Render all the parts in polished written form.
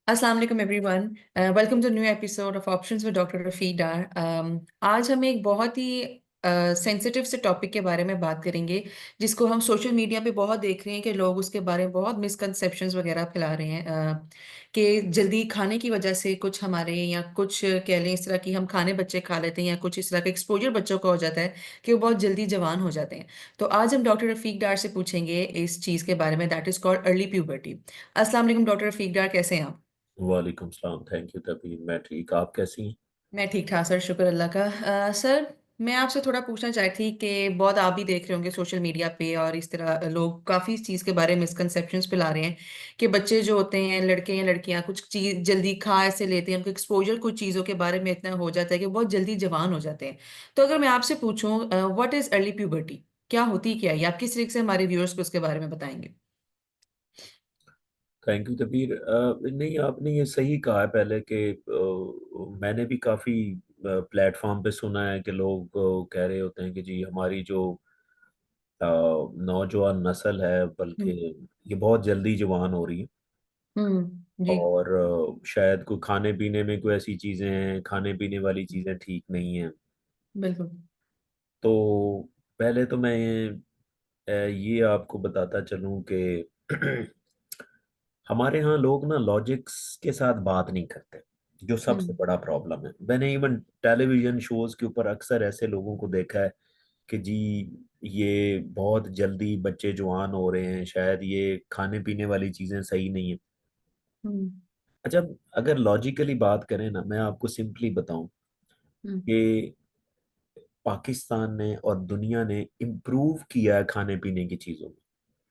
अस्सलाम वालेकुम everyone. Welcome to new episode of options with doctor Rafiq Dar. आज हम एक बहुत ही सेंसिटिव से टॉपिक के बारे में बात करेंगे, जिसको हम सोशल मीडिया पे बहुत देख रहे हैं कि लोग उसके बारे में बहुत मिसकंसेप्शंस वगैरह फैला रहे हैं, कि जल्दी खाने की वजह से कुछ हमारे या कुछ कह लें इस तरह की हम खाने बच्चे खा लेते हैं या कुछ इस तरह का एक्सपोजर बच्चों को हो जाता है कि वो बहुत जल्दी जवान हो जाते हैं। तो आज हम डॉक्टर रफीक डार से पूछेंगे इस चीज़ के बारे में, that is called early puberty. अस्सलाम वालेकुम डॉक्टर रफीक डार, कैसे हैं आप? वालेकुम सलाम। Thank you Tabeer. मैं ठीक, आप कैसी हैं? मैं ठीक ठाक सर, शुक्र अल्लाह का। सर, मैं आपसे थोड़ा पूछना चाहती थी कि बहुत आप भी देख रहे होंगे सोशल मीडिया पे और इस तरह लोग काफ़ी इस चीज़ के बारे में मिसकंसेप्शंस फैला रहे हैं कि बच्चे जो होते हैं, लड़के या लड़कियां, कुछ चीज़ जल्दी खा ऐसे लेते हैं, उनको एक्सपोजर कुछ चीज़ों के बारे में इतना हो जाता है कि वो बहुत जल्दी जवान हो जाते हैं। तो अगर मैं आपसे पूछूं, व्हाट इज़ अर्ली प्यूबर्टी, क्या होती क्या है ये, आप किस तरीके से हमारे व्यूअर्स को उसके बारे में बताएंगे? Thank you Tabeer. नहीं, आपने ये सही कहा है पहले कि मैंने भी काफ़ी प्लेटफॉर्म पे सुना है कि लोग कह रहे होते हैं कि जी हमारी जो नौजवान नस्ल है, बल्कि हम्म। ये बहुत जल्दी जवान हो रही है। जी। और शायद कोई खाने पीने में कोई ऐसी चीज़ें हैं, खाने पीने वाली चीज़ें ठीक नहीं हैं। बिल्कुल। तो पहले तो मैं ये आपको बताता चलूं कि हमारे यहाँ लोग ना लॉजिक्स के साथ बात नहीं करते, जो सबसे हम्म। बड़ा प्रॉब्लम है। मैंने इवन टेलीविजन शोज के ऊपर अक्सर ऐसे लोगों को देखा है कि जी ये बहुत जल्दी बच्चे जवान हो रहे हैं, शायद ये खाने पीने वाली चीजें सही नहीं है। हम्म। अच्छा, अगर लॉजिकली बात करें ना, मैं आपको सिंपली बताऊं हम्म। कि पाकिस्तान ने और दुनिया ने इम्प्रूव किया है खाने पीने की चीजों में।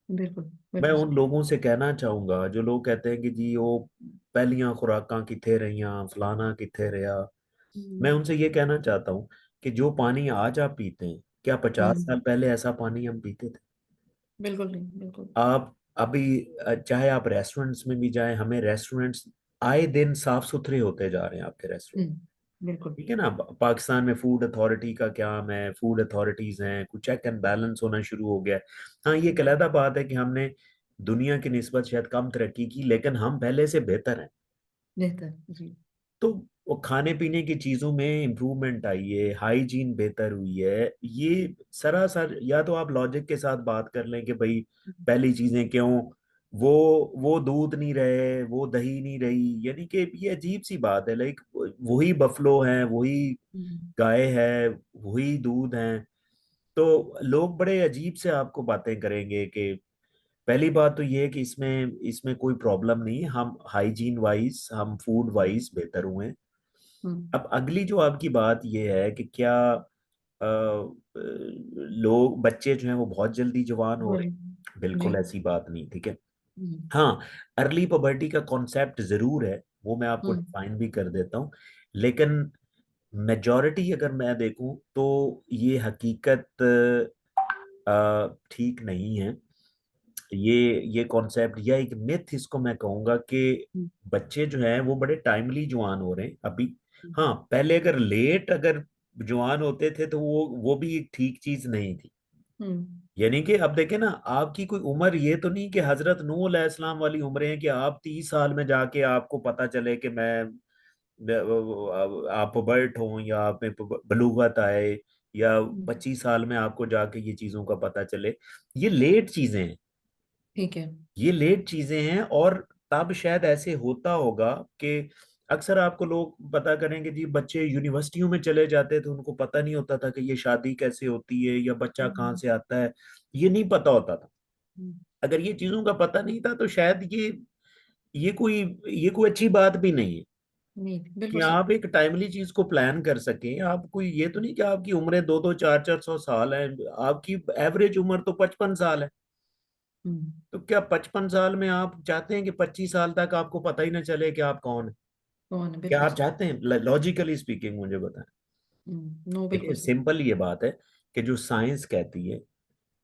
बिल्कुल मैं बिल्कुल उन सर। लोगों से कहना चाहूंगा जो लोग कहते हैं कि जी वो पहलियां खुराकां किथे रहियां, फलाना किथे रहा। मैं हम्म। उनसे ये कहना चाहता हूँ कि जो पानी आज आप पीते हैं, क्या 50 साल हम्म। पहले ऐसा पानी हम पीते थे? बिल्कुल नहीं, बिल्कुल। आप अभी चाहे आप रेस्टोरेंट्स में भी जाएं, हमें रेस्टोरेंट्स आए दिन साफ सुथरे होते जा रहे हैं आपके रेस्टोरेंट। बिल्कुल। ठीक है ना? पाकिस्तान में फूड अथॉरिटी का क्या है, फूड अथॉरिटीज हैं, कुछ चेक एंड बैलेंस होना शुरू हो गया है। हाँ, ये एक अलहदा बात है कि हमने दुनिया की निस्बत शायद कम तरक्की की, लेकिन हम पहले से बेहतर हैं। बेहतर जी। तो वो खाने पीने की चीजों में इम्प्रूवमेंट आई है, हाइजीन बेहतर हुई है। ये सरासर, या तो आप लॉजिक के साथ बात कर लें कि भाई पहली चीजें क्यों, वो वो दूध नहीं रहे, वो दही नहीं रही, यानी कि ये अजीब सी बात है। लाइक वही बफलो है, वही हम्म। गाय है, वही दूध है। तो लोग बड़े अजीब से आपको बातें करेंगे कि पहली बात तो ये है कि इसमें इसमें कोई प्रॉब्लम नहीं है, हम हाइजीन वाइज, हम फूड वाइज बेहतर हुए हैं। हम्म। अब अगली जो आपकी बात ये है कि क्या लोग बच्चे जो हैं वो बहुत जल्दी जवान हो रहे बोलिए। हैं? जी। बिल्कुल ऐसी बात नहीं, ठीक है। हम्म। हाँ, अर्ली पबर्टी का कॉन्सेप्ट जरूर है, वो मैं आपको हम्म। डिफाइन भी कर देता हूँ। लेकिन मेजॉरिटी अगर मैं देखूं तो ये हकीकत ठीक नहीं है। ये ये कॉन्सेप्ट या एक मिथ इसको मैं कहूंगा कि हम्म। बच्चे जो हैं वो बड़े टाइमली जवान हो रहे हैं अभी। हाँ, पहले अगर लेट अगर जवान होते थे तो वो भी एक ठीक चीज नहीं थी। हम्म। यानी कि अब देखें ना, आपकी कोई उम्र ये तो नहीं कि हजरत नूह अलैहिस्सलाम वाली उम्र है कि आप 30 साल में जाके आपको पता चले कि आप बर्ट हो या आप में बलूगत आए, या हम्म। 25 साल में आपको जाके ये चीजों का पता चले। ये लेट चीजें हैं, ठीक है। ये लेट चीजें हैं। और तब शायद ऐसे होता होगा कि अक्सर आपको लोग पता करेंगे जी, बच्चे यूनिवर्सिटियों में चले जाते थे, उनको पता नहीं होता था कि ये शादी कैसे होती है या बच्चा कहाँ हम्म। से आता है, ये नहीं पता होता था। हम्म। अगर ये चीजों का पता नहीं था तो शायद ये कोई ये कोई अच्छी बात भी नहीं है नहीं, कि बिल्कुल सही। आप एक टाइमली चीज को प्लान कर सकें। आप कोई ये तो नहीं कि आपकी उम्रें 2-2 4-4 100 साल है, आपकी एवरेज उम्र तो 55 साल है। हम्म। तो क्या 55 साल में आप चाहते हैं कि 25 साल तक आपको पता ही ना चले कि आप कौन है? कौन है, क्या बिल्कुल आप सही। चाहते हैं? लॉजिकली स्पीकिंग मुझे बताएं। नो, देखिए, बिल्कुल सही। सिंपल ये बात है कि जो साइंस कहती है,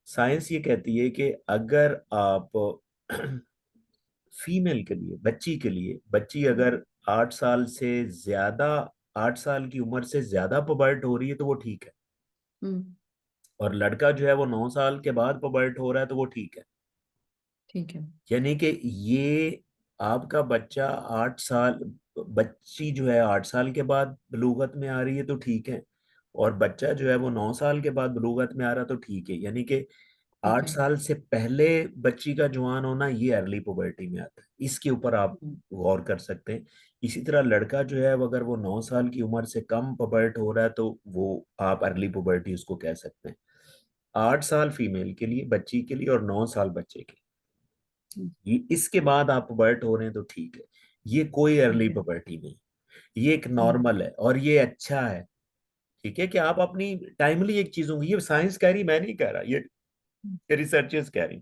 साइंस ये कहती है कि अगर आप फीमेल के लिए, बच्ची के लिए, बच्ची हम्म। अगर 8 साल से ज्यादा, 8 साल की उम्र से ज्यादा पबर्ट हो रही है तो वो ठीक है। हम्म। और लड़का जो है वो 9 साल के बाद पबर्ट हो रहा है तो वो ठीक है। ठीक है। यानी कि ये आपका बच्चा 8 साल, बच्ची जो है 8 साल के बाद बलूगत में आ रही है तो ठीक है, और बच्चा जो है वो 9 साल के बाद बलूगत में आ रहा तो ठीक है। यानी कि ठीक आठ है। साल से पहले बच्ची का जवान होना ये अर्ली पुबर्टी में आता है, इसके ऊपर आप हम्म, गौर कर सकते हैं। इसी तरह लड़का जो है वो अगर वो 9 साल की उम्र से कम पुबर्ट हो रहा है तो वो आप अर्ली पुबर्टी उसको कह सकते हैं। 8 साल फीमेल के लिए, बच्ची के लिए, और 9 साल बच्चे के हम्म, लिए, इसके बाद आप पुबर्ट हो रहे हैं तो ठीक है। ये कोई अर्ली ठीक है। पुबर्टी नहीं, ये एक हम्म, नॉर्मल है और ये अच्छा है। ठीक है कि आप अपनी टाइमली एक चीजों की, ये साइंस कह रही, मैं नहीं कह रहा, ये रिसर्चर्स कह रही।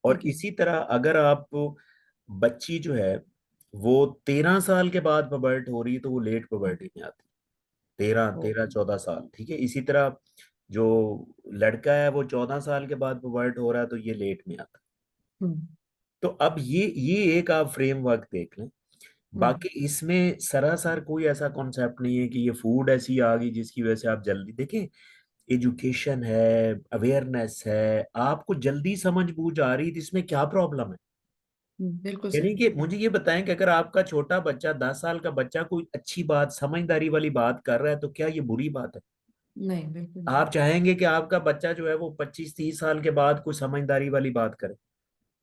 और ठीक है। इसी तरह अगर आप, बच्ची जो है वो 13 साल के बाद पबर्ट हो रही है तो वो लेट पबर्टी में आती है, तेरह ओ। तेरह 14 साल। ठीक है, इसी तरह जो लड़का है वो 14 साल के बाद पबर्ट हो रहा है तो ये लेट में आता है। हम्म, तो अब ये एक आप फ्रेमवर्क देख लें। हम्म, बाकी इसमें सरासर कोई ऐसा कॉन्सेप्ट नहीं है कि ये फूड ऐसी आ गई जिसकी वजह से आप जल्दी देखें। एजुकेशन है, अवेयरनेस है, आपको जल्दी समझ बूझ आ रही है तो इसमें क्या प्रॉब्लम है? बिल्कुल यानी सही। कि मुझे ये बताएं कि अगर आपका छोटा बच्चा 10 साल का बच्चा कोई अच्छी बात, समझदारी वाली बात कर रहा है तो क्या ये बुरी बात है? नहीं, बिल्कुल नहीं। आप चाहेंगे कि आपका बच्चा जो है वो 25-30 साल के बाद कोई समझदारी वाली बात करे?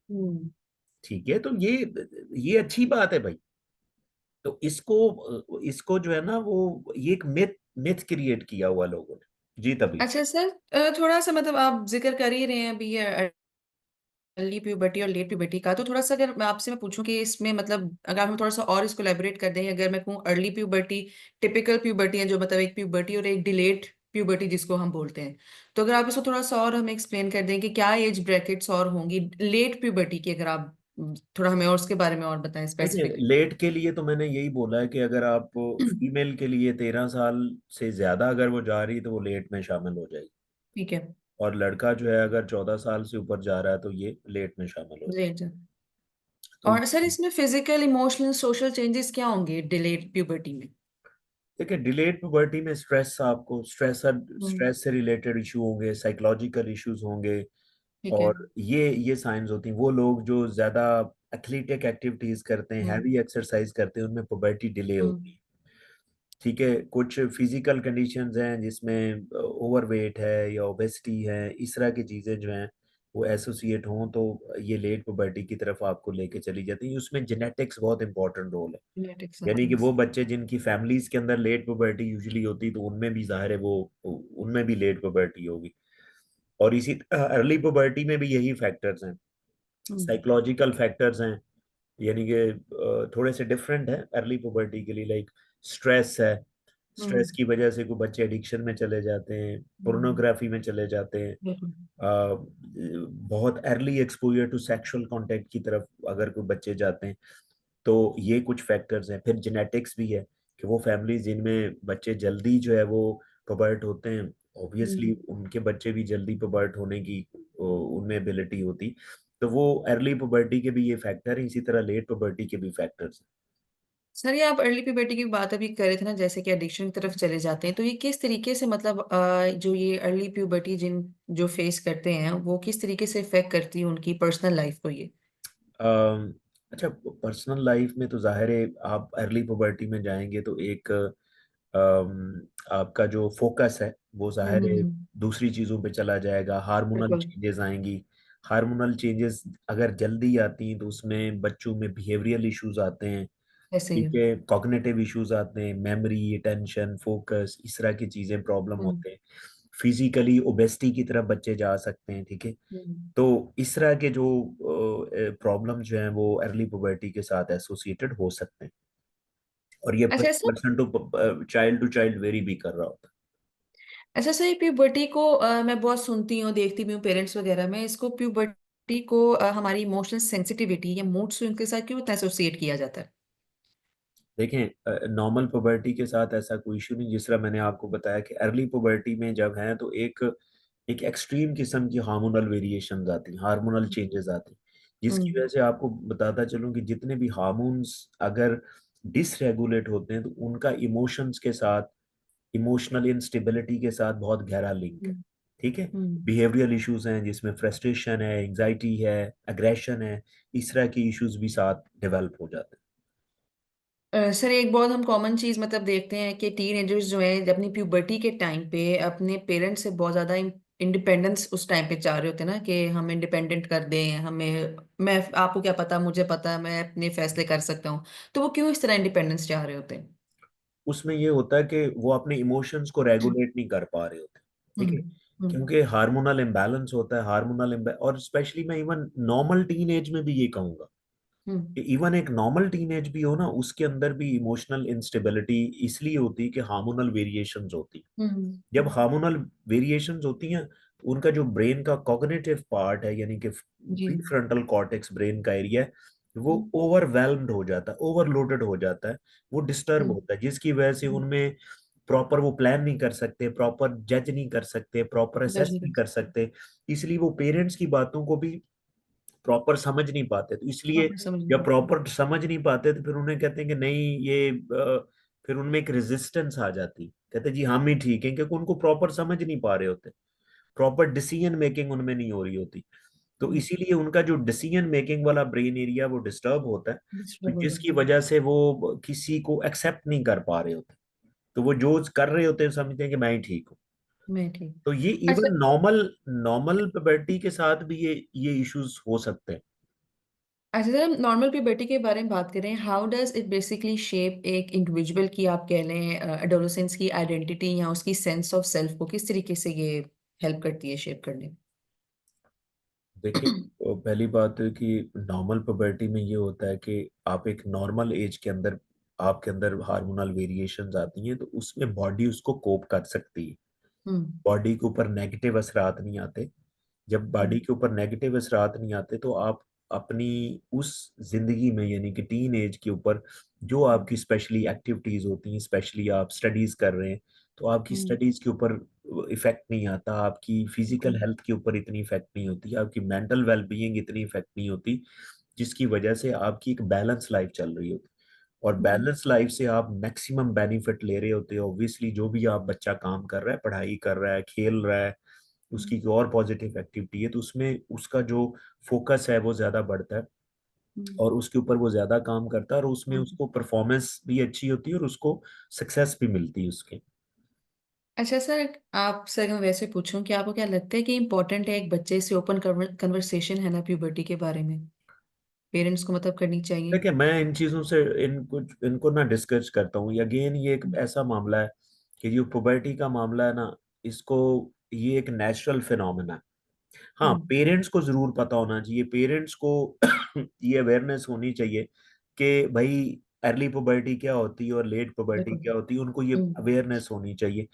हम्म। ठीक है, तो ये अच्छी बात है भाई। तो इसको जो है ना वो, ये एक मिथ मिथ क्रिएट किया हुआ लोगों ने। जी तभी। अच्छा सर, थोड़ा सा मतलब आप जिक्र कर ही रहे हैं अभी ये अर्ली प्यूबर्टी और लेट प्यूबर्टी का, तो थोड़ा सा अगर मैं पूछूं कि इसमें मतलब अगर हम थोड़ा सा और इसको एलेबोरेट कर दें, अगर मैं कहूँ अर्ली प्यूबर्टी टिपिकल प्यूबर्टी है जो मतलब एक प्यूबर्टी और एक डिलेड प्यूबर्टी जिसको हम बोलते हैं, तो अगर आप इसको थोड़ा सा और हमें एक्सप्लेन कर दें कि क्या एज ब्रैकेट्स और होंगी लेट प्यूबर्टी की, अगर आप थोड़ा हमें और उसके बारे में और बताएं देखिए, स्पेसिफिकली। लेट के लिए तो मैंने यही बोला है कि अगर आप फीमेल के लिए 13 साल से ज्यादा अगर वो जा रही है तो वो लेट में शामिल हो जाएगी। ठीक है। और लड़का जो है अगर 14 साल से ऊपर जा रहा है तो ये लेट में शामिल हो जाएगा। लेट। तो और सर इसमें फिजिकल इमोशनल सोशल चेंजेस क्या होंगे डिलेड प्यूबर्टी में? देखिए, डिलेड पुबर्टी में स्ट्रेस, आपको हम्म। स्ट्रेस से रिलेटेड इशू होंगे, साइकोलॉजिकल इश्यूज होंगे। ठीक है। और ये साइंस होती हैं। वो लोग जो ज्यादा एथलेटिक एक्टिविटीज करते हैं, हम्म। हैवी एक्सरसाइज करते हैं, उनमें पुबर्टी डिले होती हम्म। है। ठीक है, कुछ फिजिकल कंडीशंस हैं जिसमें ओवरवेट है या ओबेसिटी है, इस तरह की चीजें जो हैं वो एसोसिएट हों तो ये लेट पुबर्टी की तरफ आपको लेके चली जाती है। उसमें जेनेटिक्स बहुत इंपॉर्टेंट रोल है। जेनेटिक्स यानी कि हाँ। वो बच्चे जिनकी फैमिलीज के अंदर लेट पुबर्टी यूजुअली होती तो उनमें भी जाहिर है वो, उनमें भी लेट पुबर्टी होगी। और इसी अर्ली पुबर्टी में भी यही फैक्टर्स हैं, हम्म। साइकोलॉजिकल फैक्टर्स हैं। यानी कि थोड़े से डिफरेंट है अर्ली पुबर्टी के लिए। लाइक स्ट्रेस है, हम्म। स्ट्रेस की वजह से कोई बच्चे एडिक्शन में चले जाते हैं, हम्म, पोर्नोग्राफी में चले जाते हैं। बिल्कुल। बहुत early exposure to sexual contact की तरफ अगर कोई बच्चे जाते हैं तो ये कुछ फैक्टर्स हैं। फिर जेनेटिक्स भी है कि वो फैमिलीज जिनमें बच्चे जल्दी जो है वो पबर्ट होते हैं, ऑब्वियसली हम्म। उनके बच्चे भी जल्दी पबर्ट होने की उनमें एबिलिटी होती। तो वो अर्ली पुबर्टी के भी ये फैक्टर है, इसी तरह लेट पुबर्टी के भी फैक्टर्स सर ये आप अर्ली प्यूबर्टी की बात अभी कर रहे थे ना, जैसे कि एडिक्शन की तरफ चले जाते हैं, तो ये किस तरीके से मतलब जो ये अर्ली प्यूबर्टी जिन जो फेस करते हैं वो किस तरीके से इफेक्ट करती है उनकी पर्सनल लाइफ को ये? हैं। अच्छा, पर्सनल लाइफ में तो जाहिर है आप अर्ली पुबर्टी में जाएंगे तो एक आपका जो फोकस है वो जाहिर है हम्म। दूसरी चीज़ों पे चला जाएगा, हार्मोनल बिल्कुल। चेंजेस आएंगी। हार्मोनल चेंजेस अगर जल्दी आती हैं तो उसमें बच्चों में बिहेवियरल इश्यूज आते हैं। ऐसे ही है। ठीक है, कॉग्निटिव इश्यूज आते हैं, मेमोरी, अटेंशन, फोकस, इस तरह की चीजें प्रॉब्लम हम्म। होते हैं। फिजिकली ओबेसिटी की तरफ बच्चे जा सकते हैं। ठीक है, हम्म। तो इस तरह के जो प्रॉब्लम जो हैं वो अर्ली पुबर्टी के साथ एसोसिएटेड हो सकते हैं। और ये अच्छा sir. Person to child very भी कर रहा होता है। अच्छा सर, ये प्यूबर्टी को मैं बहुत सुनती हूँ देखती भी हूँ पेरेंट्स वगैरह में, इसको प्यूबर्टी को हमारी इमोशनल सेंसिटिविटी या मूड स्विंग के साथ क्यों इतना एसोसिएट किया जाता है? देखें, नॉर्मल पुबर्टी के साथ ऐसा कोई इशू नहीं। जिस तरह मैंने आपको बताया कि अर्ली पुबर्टी में जब है तो एक एक एक्सट्रीम किस्म की हार्मोनल वेरिएशंस आती हैं, हार्मोनल चेंजेस आती हैं, जिसकी हम्म। वजह से आपको बताता चलूं कि जितने भी हार्मोन्स अगर डिसरेगुलेट होते हैं तो उनका इमोशंस के साथ, इमोशनल इंस्टेबिलिटी के साथ बहुत गहरा लिंक है। हम्म, ठीक है। हम्म। बिहेवियरल इश्यूज हैं जिसमें फ्रस्ट्रेशन है, एंजाइटी है, एग्रेशन है, इस तरह के इश्यूज भी साथ डेवलप हो जाते सर एक बहुत हम कॉमन चीज मतलब देखते हैं कि टीनेजर्स जो हैं अपनी प्यूबर्टी के टाइम पे अपने पेरेंट्स से बहुत ज्यादा इंडिपेंडेंस उस टाइम पे चाह रहे होते हैं ना, कि हम इंडिपेंडेंट कर दें हमें, मैं आपको क्या पता मुझे पता मैं अपने फैसले कर सकता हूँ। तो वो क्यों इस तरह इंडिपेंडेंस चाह रहे होते हैं? हैं। उसमें ये होता है कि वो अपने इमोशंस को रेगुलेट नहीं कर पा रहे होते, ठीक है। हम्म। हम्म। क्योंकि हार्मोनल इम्बैलेंस होता है, और स्पेशली मैं इवन नॉर्मल टीन एज में भी ये कहूंगा हम्म। कि इवन एक नॉर्मल टीन एज भी हो ना, उसके अंदर भी इमोशनल इंस्टेबिलिटी इसलिए होती है कि हार्मोनल वेरिएशंस होती है। हम्म। जब हार्मोनल वेरिएशंस होती हैं तो उनका जो ब्रेन का कॉग्निटिव पार्ट है, यानी कि जी। प्रीफ्रंटल कॉर्टेक्स ब्रेन का एरिया है, वो हम्म। ओवरवेल्म्ड हो जाता है, ओवरलोडेड हो जाता है, वो डिस्टर्ब हम्म। होता है, जिसकी वजह से उनमें प्रॉपर वो प्लान नहीं कर सकते, प्रॉपर जज नहीं कर सकते, प्रॉपर जज असेस नहीं नहीं कर कर सकते। सकते। इसलिए वो पेरेंट्स की बातों को भी प्रॉपर समझ नहीं पाते। तो इसलिए प्रॉपर समझ नहीं जब पाते। प्रॉपर समझ नहीं पाते तो फिर उन्हें कहते हैं कि नहीं ये फिर उनमें एक रेजिस्टेंस आ जाती, कहते जी हम ही ठीक हैं, क्योंकि उनको प्रॉपर समझ नहीं पा रहे होते, प्रॉपर डिसीजन मेकिंग उनमें नहीं हो रही होती। तो हम्म। इसीलिए उनका जो डिसीजन मेकिंग वाला ब्रेन एरिया वो डिस्टर्ब होता है। तो डिस्टर्ब हो जिसकी जाता है। वजह से वो किसी को एक्सेप्ट नहीं कर पा रहे होते, तो वो जो कर रहे होते हैं समझते हैं कि मैं ही ठीक हूँ। मैं ठीक। तो ये अच्छा। इवन नॉर्मल नॉर्मल पुबर्टी के साथ भी ये इश्यूज हो सकते हैं। अच्छा सर, हम नॉर्मल प्यूबर्टी के बारे में बात करें, how does it basically shape एक इंडिविजुअल की, आप कह लें एडोलेसेंस की आइडेंटिटी या उसकी सेंस ऑफ सेल्फ को किस तरीके से ये हेल्प करती है शेप करने में? देखिए, पहली बात है कि नॉर्मल पुबर्टी में ये होता है कि आप एक नॉर्मल एज के अंदर आपके अंदर हार्मोनल वेरिएशंस आती हैं, तो उसमें बॉडी उसको कोप कर सकती है। हम्म। बॉडी के ऊपर नेगेटिव असरात नहीं आते। जब बॉडी हम्म। के ऊपर नेगेटिव असरात नहीं आते तो आप अपनी उस जिंदगी में, यानी कि टीन एज के ऊपर, जो आपकी स्पेशली एक्टिविटीज होती हैं, स्पेशली आप स्टडीज कर रहे हैं, तो आपकी हम्म। स्टडीज के ऊपर इफेक्ट नहीं आता, आपकी फिजिकल बिल्कुल। हेल्थ के ऊपर इतनी इफेक्ट नहीं होती, आपकी मेंटल वेलबीइंग इतनी इफेक्ट नहीं होती, जिसकी वजह से आपकी एक बैलेंस लाइफ चल रही होती। और हम्म। बैलेंस लाइफ से आप मैक्सिमम बेनिफिट ले रहे होते हो। ऑब्वियसली जो भी आप बच्चा काम कर रहा है, पढ़ाई कर रहा है, खेल रहा है, हम्म। उसकी कोई और पॉजिटिव एक्टिविटी है, तो उसमें उसका जो फोकस है वो ज्यादा बढ़ता है, हम्म। और उसके ऊपर वो ज्यादा काम करता है, और उसमें हम्म। उसको परफॉर्मेंस भी अच्छी होती है और उसको सक्सेस भी मिलती है उसके। अच्छा सर, आप सर मैं वैसे पूछूं कि आपको क्या लगता है कि इम्पोर्टेंट है एक बच्चे से ओपन कन्वर्सेशन है ना प्यूबर्टी के बारे में, पेरेंट्स को मतलब करनी चाहिए? देखिए, मैं इन चीजों से इनको ना डिस्कस करता हूँ। अगेन ये एक हम्म। ऐसा मामला है कि जो पुबर्टी का मामला है ना, इसको ये एक नेचुरल फिनोमेना है। हाँ, हम्म। पेरेंट्स को जरूर पता होना चाहिए, पेरेंट्स को ये अवेयरनेस होनी चाहिए कि भाई अर्ली पुबर्टी क्या होती है और लेट पुबर्टी बिल्कुल। क्या होती है, उनको ये हम्म। अवेयरनेस होनी चाहिए।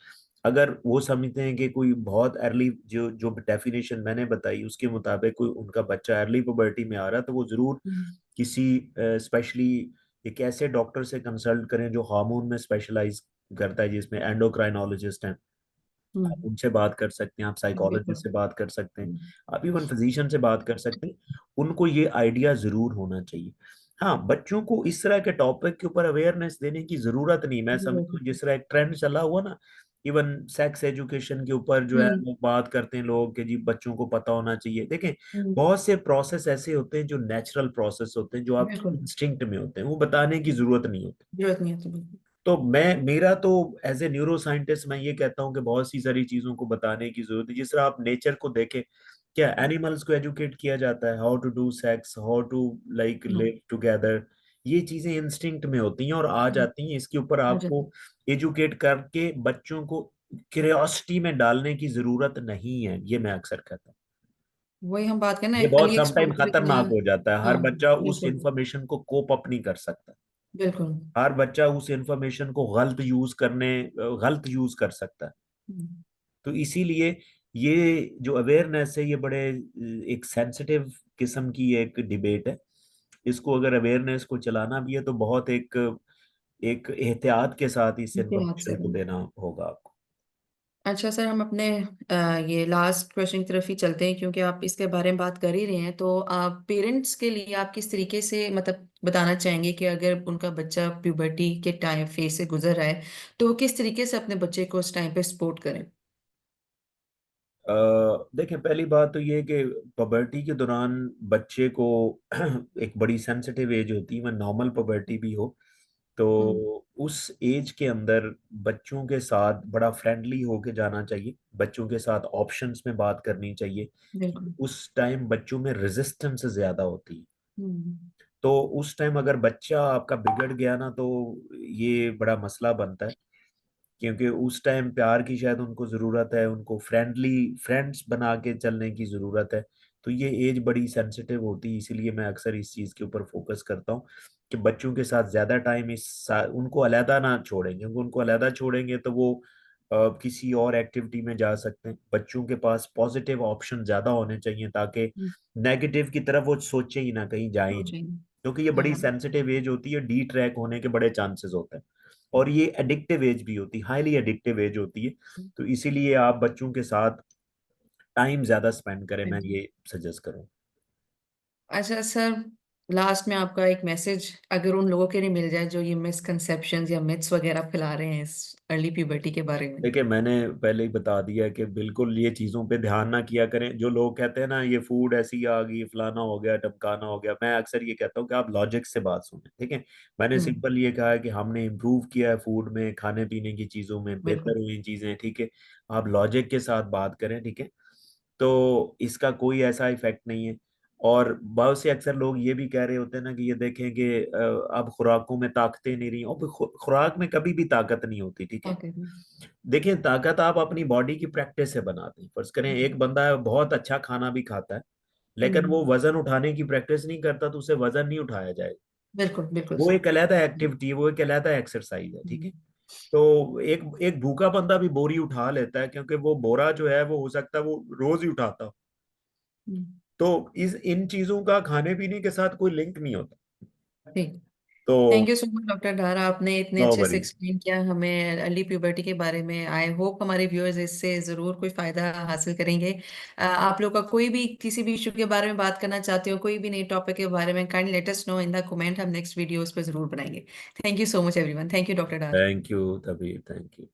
अगर वो समझते हैं कि कोई बहुत अर्ली, जो जो डेफिनेशन मैंने बताई उसके मुताबिक कोई उनका बच्चा अर्ली पुबर्टी में आ रहा है, तो वो जरूर हम्म। किसी स्पेशली एक ऐसे डॉक्टर से कंसल्ट करें जो हार्मोन में स्पेशलाइज करता है, जिसमें एंडोक्राइनोलॉजिस्ट हैं। आप हम्म। उनसे बात कर सकते हैं, आप बिल्कुल। साइकोलॉजिस्ट से बात कर सकते हैं, हम्म। आप इवन फिजिशियन से बात कर सकते हैं। उनको ये आइडिया जरूर होना चाहिए। हाँ, बच्चों को इस तरह के टॉपिक के ऊपर अवेयरनेस देने की जरूरत नहीं, मैं जरूरत समझता हूँ है। जिस तरह एक ट्रेंड चला हुआ ना, इवन सेक्स एजुकेशन के ऊपर जो है हम्म। वो बात करते हैं लोग कि जी बच्चों को पता होना चाहिए। देखें, हम्म। बहुत से प्रोसेस ऐसे होते हैं जो नेचुरल प्रोसेस होते हैं, जो आपके बिल्कुल। इंस्टिंक्ट में होते हैं, वो बताने की जरूरत नहीं होती। जरूरत नहीं होती बिल्कुल। तो मैं मेरा तो एज ए न्यूरो साइंटिस्ट मैं ये कहता हूँ कि बहुत सी सारी चीजों को बताने की जरूरत है। जिस तरह आप नेचर को देखें, क्या एनिमल्स को एजुकेट किया जाता है how to do sex, how to like हाँ। लिव टुगेदर, ये चीजें इंस्टिंक्ट में होती हैं और आ हम्म। जाती हैं। इसके ऊपर आ जाता आपको है। एजुकेट करके बच्चों को क्यूरियोसिटी में डालने की जरूरत नहीं है, ये मैं अक्सर कहता हूँ। वही हम बात करें ना, ये बहुत अर्ली समटाइम एक्सपोजर इतना। खतरनाक हो जाता है, हर हाँ। बच्चा उस बिल्कुल। इंफॉर्मेशन को कोप अप नहीं कर सकता। बिल्कुल। हर बच्चा उस इंफॉर्मेशन को गलत यूज कर सकता है। हम्म। तो इसीलिए ये जो अवेयरनेस है, ये बड़े एक सेंसिटिव किस्म की एक डिबेट है। इसको अगर अवेयरनेस को चलाना भी है तो बहुत एक एक एहतियात के साथ इस इनके हाथ से इंफॉर्मेशन को भी। देना होगा आपको। अच्छा सर, हम अपने ये लास्ट क्वेश्चन की तरफ ही चलते हैं, क्योंकि आप इसके बारे में बात कर ही रहे हैं। तो आप पेरेंट्स के लिए आप किस तरीके से मतलब बताना चाहेंगे कि अगर उनका बच्चा प्यूबर्टी के टाइम फेज से गुजर रहा है, तो वो किस तरीके से अपने बच्चे को उस टाइम पे सपोर्ट करें? देखें, पहली बात तो ये है कि पबर्टी के दौरान बच्चे को एक बड़ी सेंसिटिव एज होती है, मैं नॉर्मल पबर्टी भी हो तो हम्म। उस एज के अंदर बच्चों के साथ बड़ा फ्रेंडली होके जाना चाहिए, बच्चों के साथ ऑप्शंस में बात करनी चाहिए। बिल्कुल। उस टाइम बच्चों में रेजिस्टेंस ज्यादा होती है, हम्म। तो उस टाइम अगर बच्चा आपका बिगड़ गया ना तो ये बड़ा मसला बनता है, क्योंकि उस टाइम प्यार की शायद उनको जरूरत है, उनको फ्रेंडली फ्रेंड्स बना के चलने की जरूरत है। तो ये एज बड़ी सेंसिटिव होती है, इसीलिए मैं अक्सर इस चीज के ऊपर फोकस करता हूँ कि बच्चों के साथ ज्यादा टाइम उनको अलहदा ना छोड़ेंगे, क्योंकि उनको अलहदा छोड़ेंगे तो वो किसी और एक्टिविटी में जा सकते हैं। बच्चों के पास पॉजिटिव ऑप्शन ज्यादा होने चाहिए ताकि हम्म, नेगेटिव की तरफ वो सोचे ही ना, कहीं जाए ही तो नहीं, चाहिए। क्योंकि ये बड़ी हाँ। सेंसिटिव एज होती है, डी ट्रैक होने के बड़े चांसेस होते हैं। और ये एडिक्टिव एज भी होती है, हाईली एडिक्टिव एज होती है। तो इसीलिए आप बच्चों के साथ टाइम ज्यादा स्पेंड करें, मैं बिल्कुल। ये सजेस्ट करूं। अच्छा सर, लास्ट में आपका एक मैसेज अगर उन लोगों के लिए मिल जाए जो ये मिसकंसेप्शंस या मिथ्स वगैरह फैला रहे हैं इस अर्ली प्यूबर्टी के बारे में। देखिए, मैंने पहले ही बता दिया कि बिल्कुल ये चीज़ों पे ध्यान ना किया करें। जो लोग कहते हैं ना ये फूड ऐसी आ गई, फलाना हो गया, टमकाना हो गया, मैं अक्सर ये कहता हूँ कि आप लॉजिक से बात सुनें, ठीक है। मैंने हम्म। सिंपल ये कहा है कि हमने इम्प्रूव किया है फूड में, खाने पीने की चीज़ों में बिल्कुल। बेहतर हुई चीज़ें, ठीक है। आप लॉजिक के साथ बात करें, ठीक है। तो इसका कोई ऐसा इफेक्ट नहीं है। और बहुत से अक्सर लोग ये भी कह रहे होते हैं ना कि ये देखें कि अब खुराकों में ताकतें नहीं रही, और खुराक में कभी भी ताकत नहीं होती, ठीक है। ओके। देखिए, ताकत आप अपनी बॉडी की प्रैक्टिस से बनाते हैं। फर्ज करें एक बंदा बहुत अच्छा खाना भी खाता है, लेकिन हम्म। वो वजन उठाने की प्रैक्टिस नहीं करता, तो उसे वजन नहीं उठाया जाएगा। बिल्कुल बिल्कुल वो सर। एक अलग एक्टिविटी है, वो एक अलग एक्सरसाइज है, ठीक हम्म। है। तो एक एक भूखा बंदा भी बोरी उठा लेता है, क्योंकि वो बोरा जो है वो हो सकता है वो रोज ही उठाता हो। हम्म, तो इस इन चीजों का खाने पीने के साथ कोई लिंक नहीं होता। ठीक। तो thank you so much doctor धारा, आपने इतने नो अच्छे से वरीज। एक्सप्लेन किया हमें अर्ली प्यूबर्टी के बारे में। आई होप हमारे व्यूअर्स इससे जरूर कोई फायदा हासिल करेंगे। आप लोग का कोई भी किसी भी इशू के बारे में बात करना चाहते हो, कोई भी नई टॉपिक के बारे में, kindly let us know in the comment, हम नेक्स्ट वीडियोस पे जरूर बनाएंगे। Thank you so much everyone, thank you doctor धारा। थैंक यू तभी, थैंक यू।